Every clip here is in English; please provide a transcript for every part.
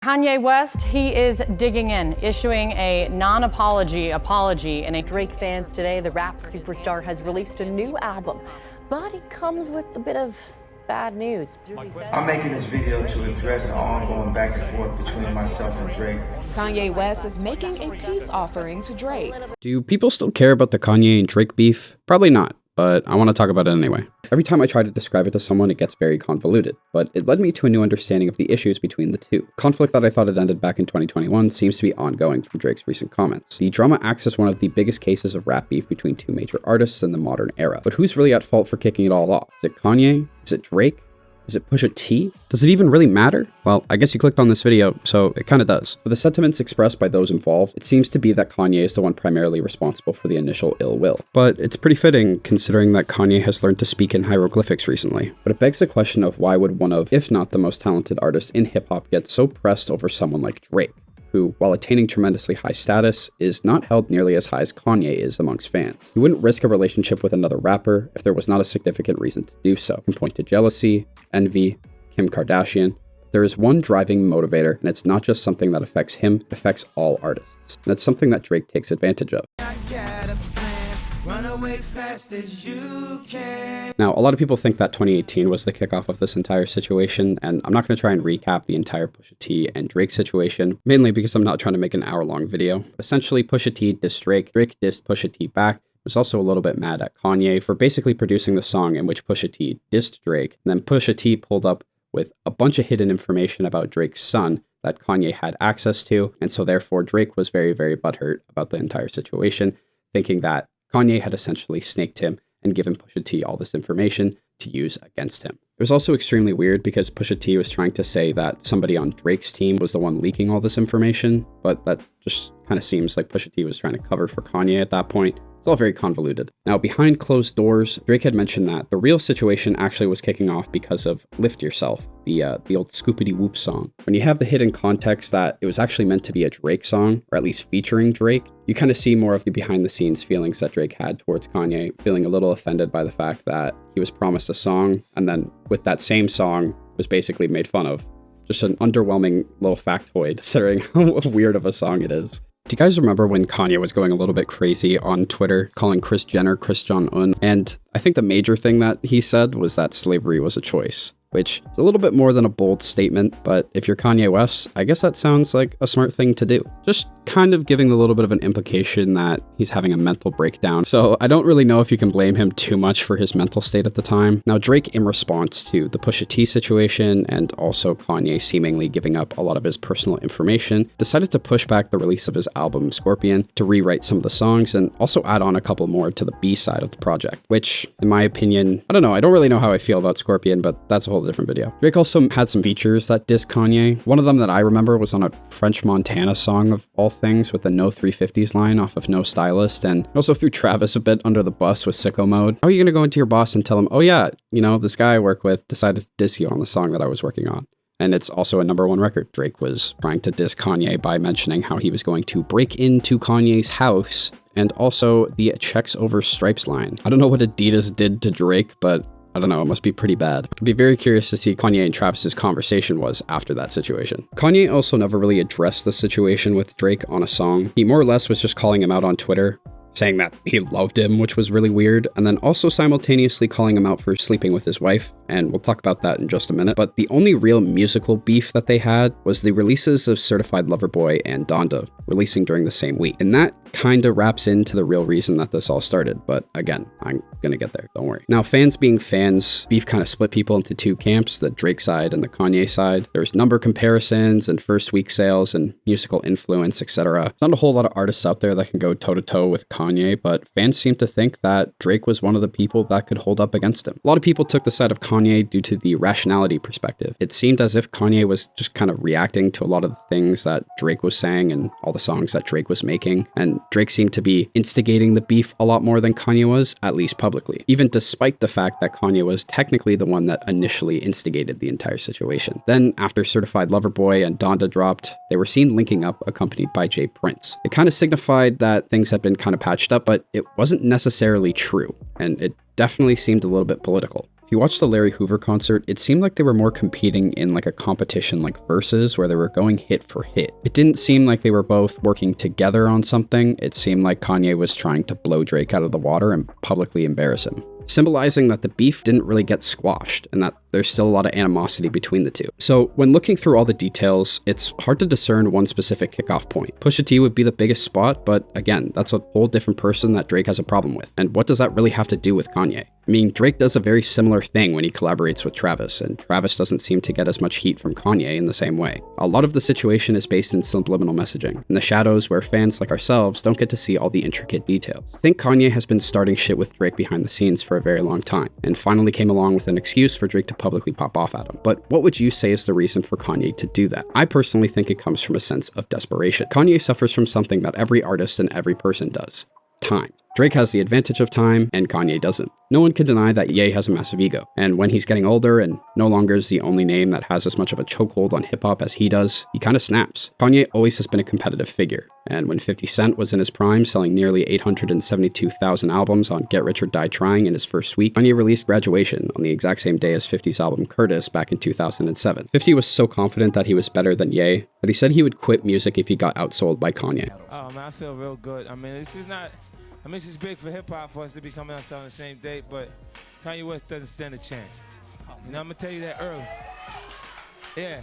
Kanye West, he is digging in, issuing a non-apology apology in a Drake fans today, the rap superstar has released a new album, but it comes with a bit of bad news. I'm making this video to address the ongoing back and forth between myself and Drake. Kanye West is making a peace offering to Drake. Do people still care about the Kanye and Drake beef? Probably not, but I want to talk about it anyway. Every time I try to describe it to someone, it gets very convoluted, but it led me to a new understanding of the issues between the two. Conflict that I thought had ended back in 2021 seems to be ongoing from Drake's recent comments. The drama acts as one of the biggest cases of rap beef between two major artists in the modern era. But who's really at fault for kicking it all off? Is it Kanye? Is it Drake? Is it Pusha T? Does it even really matter? Well, I guess you clicked on this video, so it kind of does. For the sentiments expressed by those involved, it seems to be that Kanye is the one primarily responsible for the initial ill will. But it's pretty fitting, considering that Kanye has learned to speak in hieroglyphics recently. But it begs the question of why would one of, if not the most talented artists in hip-hop, get so pressed over someone like Drake, who, while attaining tremendously high status, is not held nearly as high as Kanye is amongst fans. He wouldn't risk a relationship with another rapper if there was not a significant reason to do so. You can point to jealousy, envy, Kim Kardashian. There is one driving motivator, and it's not just something that affects him, it affects all artists. And it's something that Drake takes advantage of. Now, a lot of people think that 2018 was the kickoff of this entire situation, and I'm not going to try and recap the entire Pusha T and Drake situation, mainly because I'm not trying to make an hour-long video. But essentially, Pusha T dissed Drake, Drake dissed Pusha T back, was also a little bit mad at Kanye for basically producing the song in which Pusha T dissed Drake, and then Pusha T pulled up with a bunch of hidden information about Drake's son that Kanye had access to, and so therefore Drake was very, very butthurt about the entire situation, thinking that Kanye had essentially snaked him and given Pusha T all this information to use against him. It was also extremely weird because Pusha T was trying to say that somebody on Drake's team was the one leaking all this information, but that just kind of seems like Pusha T was trying to cover for Kanye at that point. It's all very convoluted. Now, behind closed doors, Drake had mentioned that the real situation actually was kicking off because of Lift Yourself, the old Scoopity-Whoop song. When you have the hidden context that it was actually meant to be a Drake song, or at least featuring Drake, you kind of see more of the behind-the-scenes feelings that Drake had towards Kanye, feeling a little offended by the fact that he was promised a song, and then with that same song was basically made fun of. Just an underwhelming little factoid, considering how weird of a song it is. Do you guys remember when Kanye was going a little bit crazy on Twitter, calling Kris Jenner Kris Jong-un? And I think the major thing that he said was that slavery was a choice, which is a little bit more than a bold statement, but if you're Kanye West, I guess that sounds like a smart thing to do. Just kind of giving a little bit of an implication that he's having a mental breakdown. So I don't really know if you can blame him too much for his mental state at the time. Now, Drake, in response to the Pusha T situation and also Kanye seemingly giving up a lot of his personal information, decided to push back the release of his album Scorpion to rewrite some of the songs and also add on a couple more to the B side of the project, which, in my opinion, I don't know, I don't really know how I feel about Scorpion, but that's a whole different video. Drake also had some features that diss Kanye. One of them that I remember was on a French Montana song of all things with the No 350s line off of No Stylist, and also threw Travis a bit under the bus with Sicko Mode. How are you going to go into your boss and tell him, oh yeah, you know, this guy I work with decided to diss you on the song that I was working on? And it's also a #1 record. Drake was trying to diss Kanye by mentioning how he was going to break into Kanye's house, and also the checks over stripes line. I don't know what Adidas did to Drake, but I don't know, it must be pretty bad. I'd be very curious to see Kanye and Travis's conversation was after that situation. Kanye also never really addressed the situation with Drake on a song. He more or less was just calling him out on Twitter, saying that he loved him, which was really weird, and then also simultaneously calling him out for sleeping with his wife, and we'll talk about that in just a minute. But the only real musical beef that they had was the releases of Certified Lover Boy and Donda releasing during the same week. And that kind of wraps into the real reason that this all started, but again, I'm gonna get there, don't worry. Now, fans being fans, beef kind of split people into two camps, the Drake side and the Kanye side. There's number comparisons and first week sales and musical influence, etc. There's not a whole lot of artists out there that can go toe-to-toe with Kanye, but fans seem to think that Drake was one of the people that could hold up against him. A lot of people took the side of Kanye due to the rationality perspective. It seemed as if Kanye was just kind of reacting to a lot of the things that Drake was saying and all the songs that Drake was making, and Drake seemed to be instigating the beef a lot more than Kanye was, at least publicly, even despite the fact that Kanye was technically the one that initially instigated the entire situation. Then, after Certified Lover Boy and Donda dropped, they were seen linking up accompanied by Jay Prince. It kind of signified that things had been kind of patched up, but it wasn't necessarily true, and it definitely seemed a little bit political. If you watch the Larry Hoover concert, it seemed like they were more competing in like a competition like Versus, where they were going hit for hit. It didn't seem like they were both working together on something. It seemed like Kanye was trying to blow Drake out of the water and publicly embarrass him, symbolizing that the beef didn't really get squashed and that there's still a lot of animosity between the two. So when looking through all the details, it's hard to discern one specific kickoff point. Pusha T would be the biggest spot, but again, that's a whole different person that Drake has a problem with. And what does that really have to do with Kanye? I mean, Drake does a very similar thing when he collaborates with Travis, and Travis doesn't seem to get as much heat from Kanye in the same way. A lot of the situation is based in subliminal messaging, in the shadows where fans like ourselves don't get to see all the intricate details. I think Kanye has been starting shit with Drake behind the scenes for a very long time, and finally came along with an excuse for Drake to publicly pop off at him. But what would you say is the reason for Kanye to do that? I personally think it comes from a sense of desperation. Kanye suffers from something that every artist and every person does: time. Drake has the advantage of time, and Kanye doesn't. No one can deny that Ye has a massive ego, and when he's getting older and no longer is the only name that has as much of a chokehold on hip-hop as he does, he kinda snaps. Kanye always has been a competitive figure, and when 50 Cent was in his prime, selling nearly 872,000 albums on Get Rich or Die Trying in his first week, Kanye released Graduation on the exact same day as 50's album Curtis back in 2007. 50 was so confident that he was better than Ye that he said he would quit music if he got outsold by Kanye. Oh man, I feel real good. I mean, this is big for hip hop for us to be coming out on the same date, but Kanye West doesn't stand a chance. You know, I'm gonna tell you that early. Yeah.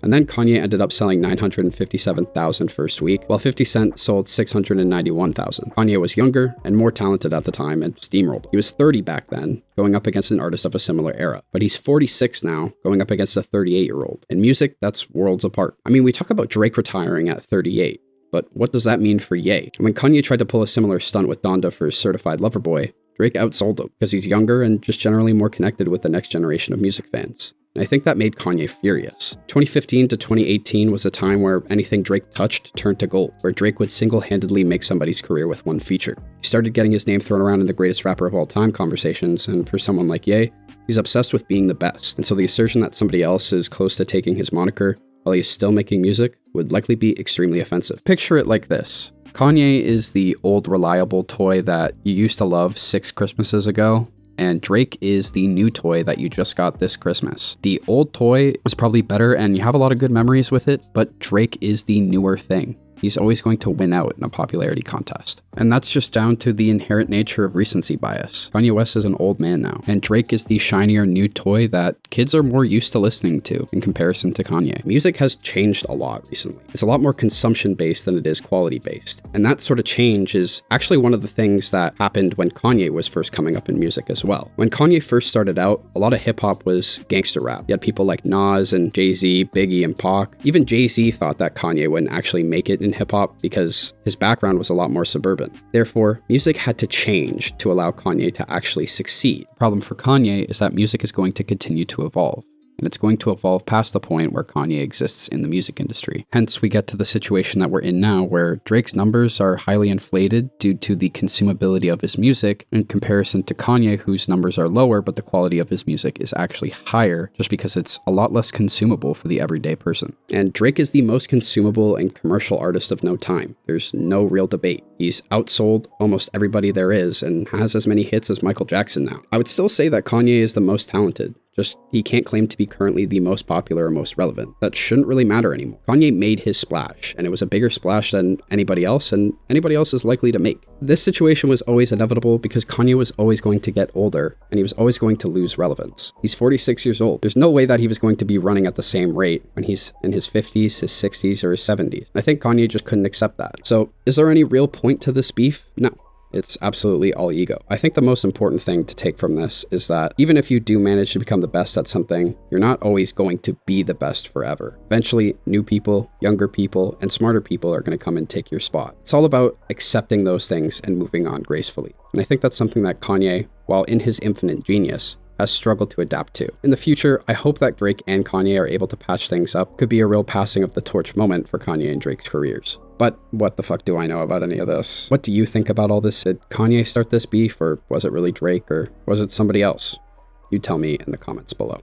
And then Kanye ended up selling 957,000 first week, while 50 Cent sold 691,000. Kanye was younger and more talented at the time and steamrolled. He was 30 back then, going up against an artist of a similar era. But he's 46 now, going up against a 38-year-old. In music, that's worlds apart. I mean, we talk about Drake retiring at 38. But what does that mean for Ye? When Kanye tried to pull a similar stunt with Donda for his Certified Lover Boy, Drake outsold him because he's younger and just generally more connected with the next generation of music fans. And I think that made Kanye furious. 2015 to 2018 was a time where anything Drake touched turned to gold, where Drake would single-handedly make somebody's career with one feature. He started getting his name thrown around in the greatest rapper of all time conversations, and for someone like Ye, he's obsessed with being the best. And so the assertion that somebody else is close to taking his moniker while he's still making music would likely be extremely offensive. Picture it like this. Kanye is the old reliable toy that you used to love 6 Christmases ago, and Drake is the new toy that you just got this Christmas. The old toy was probably better and you have a lot of good memories with it, but Drake is the newer thing. He's always going to win out in a popularity contest. And that's just down to the inherent nature of recency bias. Kanye West is an old man now, and Drake is the shinier new toy that kids are more used to listening to in comparison to Kanye. Music has changed a lot recently. It's a lot more consumption-based than it is quality-based. And that sort of change is actually one of the things that happened when Kanye was first coming up in music as well. When Kanye first started out, a lot of hip-hop was gangster rap. You had people like Nas and Jay-Z, Biggie, and Pac. Even Jay-Z thought that Kanye wouldn't actually make it in hip-hop because his background was a lot more suburban. Therefore, music had to change to allow Kanye to actually succeed. The problem for Kanye is that music is going to continue to evolve, and it's going to evolve past the point where Kanye exists in the music industry. Hence, we get to the situation that we're in now, where Drake's numbers are highly inflated due to the consumability of his music in comparison to Kanye, whose numbers are lower, but the quality of his music is actually higher, just because it's a lot less consumable for the everyday person. And Drake is the most consumable and commercial artist of no time. There's no real debate. He's outsold almost everybody there is and has as many hits as Michael Jackson now. I would still say that Kanye is the most talented. Just, he can't claim to be currently the most popular or most relevant. That shouldn't really matter anymore. Kanye made his splash, and it was a bigger splash than anybody else, and anybody else is likely to make. This situation was always inevitable because Kanye was always going to get older, and he was always going to lose relevance. He's 46 years old. There's no way that he was going to be running at the same rate when he's in his 50s, his 60s, or his 70s. I think Kanye just couldn't accept that. So, is there any real point to this beef? No. It's absolutely all ego. I think the most important thing to take from this is that even if you do manage to become the best at something, you're not always going to be the best forever. Eventually, new people, younger people, and smarter people are going to come and take your spot. It's all about accepting those things and moving on gracefully. And I think that's something that Kanye, while in his infinite genius, has struggled to adapt to. In the future, I hope that Drake and Kanye are able to patch things up. Could be a real passing of the torch moment for Kanye and Drake's careers. But what the fuck do I know about any of this? What do you think about all this? Did Kanye start this beef, or was it really Drake, or was it somebody else? You tell me in the comments below.